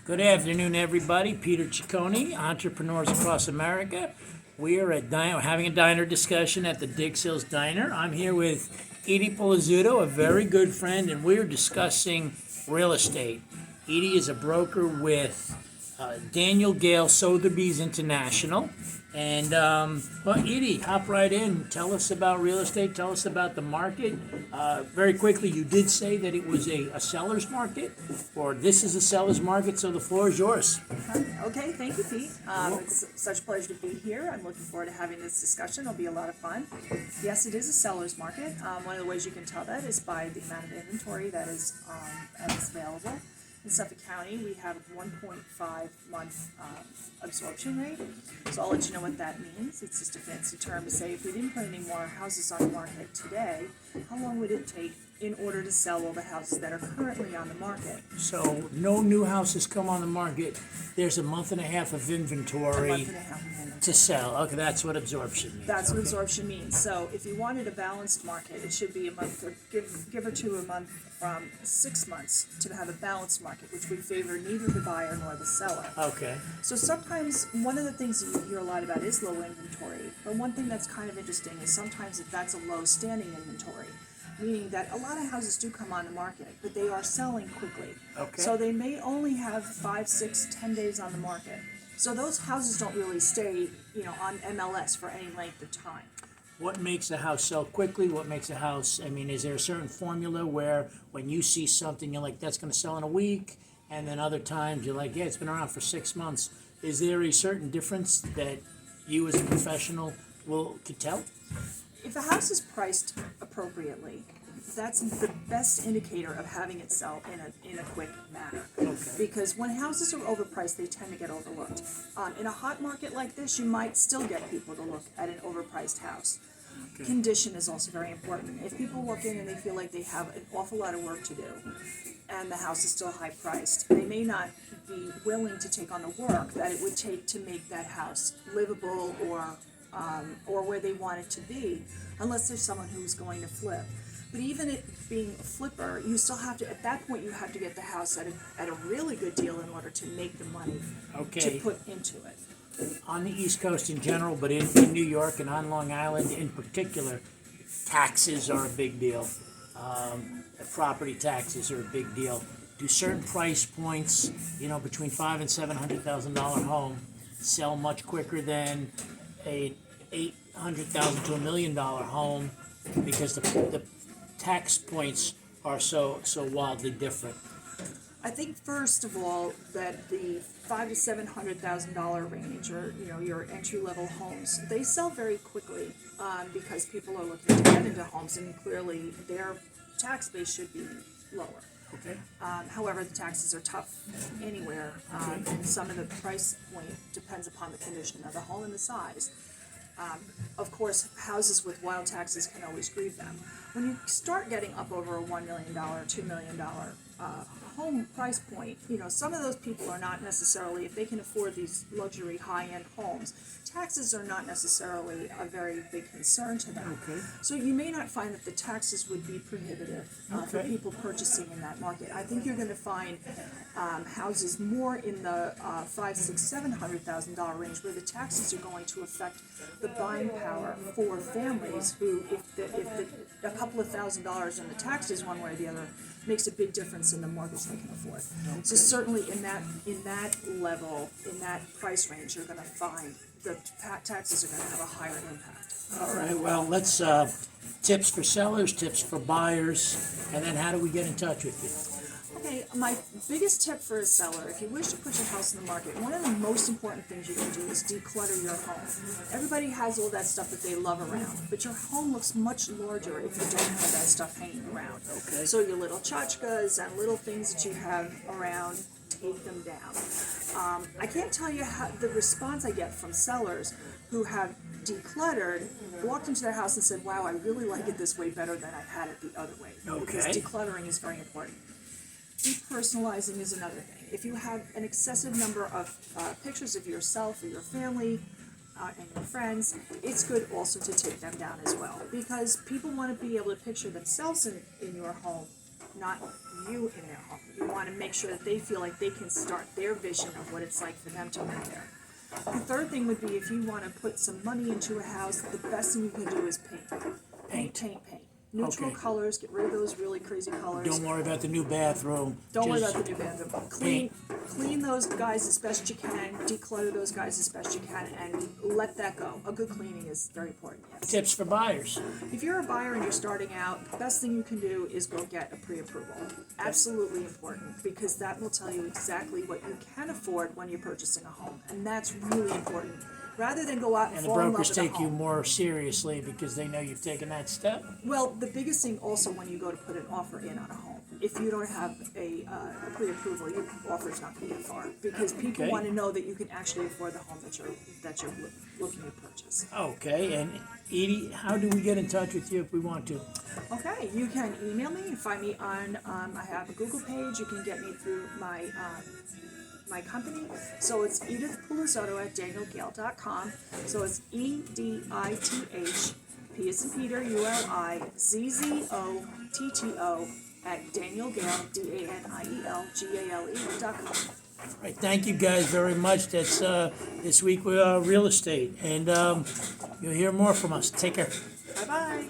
Good afternoon, everybody. Peter Ciccone, Entrepreneurs Across America. We are having a diner discussion at the Dix Hills Diner. I'm here with Edie Pulizzotto, a very good friend, and we're discussing real estate. Edie is a broker with Daniel Gale Sotheby's International. And, well, Edie, hop right in. Tell us about real estate. Tell us about the market. Very quickly, you did say that it was a seller's market, or this is a seller's market, so the floor is yours. Okay, thank you, Pete. It's such a pleasure to be here. I'm looking forward to having this discussion. It'll be a lot of fun. Yes, it is a seller's market. One of the ways you can tell that is by the amount of inventory that is available. In Suffolk County, we have a 1.5 month absorption rate. So I'll let you know what that means. It's just a fancy term to say if we didn't put any more houses on the market today, how long would it take in order to sell all the houses that are currently on the market? So no new houses come on the market. There's a month and a half of A inventory month and a half of inventory. to sell. Okay, that's what absorption means. That's what absorption means. So if you wanted a balanced market, it should be a month, or give or two a month from 6 months to have a balanced market, which would favor neither the buyer nor the seller. Okay. So sometimes one of the things that you hear a lot about is low inventory. But one thing that's kind of interesting is sometimes that's a low standing inventory, meaning that a lot of houses do come on the market, but they are selling quickly. Okay. So they may only have 5, 6, 10 days on the market. So those houses don't really stay, on MLS for any length of time. What makes a house sell quickly? What makes a house, is there a certain formula where when you see something, you're like, that's going to sell in a week, and then other times you're like, yeah, it's been around for 6 months. Is there a certain difference that you as a professional could tell? If a house is priced appropriately, that's the best indicator of having it sell in a quick manner. Okay. Because when houses are overpriced, they tend to get overlooked. In a hot market like this, you might still get people to look at an overpriced house. Okay. Condition is also very important. If people walk in and they feel like they have an awful lot of work to do, and the house is still high priced, they may not be willing to take on the work that it would take to make that house livable or where they want it to be, unless there's someone who's going to flip. But even it being a flipper, you still have to, at that point, you have to get the house at a really good deal in order to make the money to put into it. On the East Coast in general, but in New York and on Long Island in particular, taxes are a big deal. Property taxes are a big deal. Do certain price points, between $500,000 and $700,000 home, sell much quicker than a $800,000 to $1 million home because the tax points are so wildly different? I think first of all that the $500,000 to $700,000 range, or your entry-level homes, they sell very quickly because people are looking to get into homes, and clearly their tax base should be lower. Okay. However, the taxes are tough anywhere, and some of the price point depends upon the condition of the home and the size. Of course, houses with wild taxes can always grieve them. When you start getting up over a $1 million, $2 million home price point, some of those people are not necessarily, if they can afford these luxury high-end homes, taxes are not necessarily a very big concern to them. Okay. So you may not find that the taxes would be prohibitive for Okay. people purchasing in that market. I think you're going to find houses more in the $500,000, $600,000, $700,000 range, where the taxes are going to affect the buying power for families who, if a couple of $1,000s in the taxes one way or the other makes a big difference in the mortgage they can afford. Okay. So certainly in that level, in that price range, you're going to find the taxes are going to have a higher impact. All right, well, let's, tips for sellers, tips for buyers, and then how do we get in touch with you? Okay, my biggest tip for a seller, if you wish to put your house in the market, one of the most important things you can do is declutter your home. Everybody has all that stuff that they love around, but your home looks much larger if you don't have that stuff hanging around. Okay. So your little tchotchkes and little things that you have around, take them down. I can't tell you how the response I get from sellers who have decluttered, walked into their house and said, wow, I really like it this way better than I've had it the other way. Because Okay. decluttering is very important. Depersonalizing is another thing. If you have an excessive number of pictures of yourself or your family and your friends, it's good also to take them down as well, because people want to be able to picture themselves in your home not you in their home. You want to make sure that they feel like they can start their vision of what it's like for them to live there. The third thing would be if you want to put some money into a house, the best thing you can do is paint. Paint. Neutral Okay. colors, get rid of those really crazy colors. Don't worry about the new bathroom. Don't worry Just about the new bathroom. Clean those guys as best you can, declutter those guys as best you can, and let that go. A good cleaning is very important, yes. tips for buyers. If you're a buyer and you're starting out, the best thing you can do is go get a pre-approval. Absolutely important, because that will tell you exactly what you can afford when you're purchasing a home, and that's really important. Rather than go out and And the fall in love brokers with a take you home. more seriously because they know you've taken that step. Well, the biggest thing also when you go to put an offer in on a home, if you don't have a pre-approval, your offer's not going to get far, because people Okay. want to know that you can actually afford the home that you're looking to purchase. Okay, and Edie, how do we get in touch with you if we want to? Okay, you can email me and find me on. I have a Google page. You can get me through my company. So it's EdithPulizzotto at danielgale.com. So it's EDITH, P as in Peter, ULIZZOTTO at danielgale, DANIELGALE.com. All right, thank you guys very much. That's this week with real estate, and you'll hear more from us. Take care. Bye bye.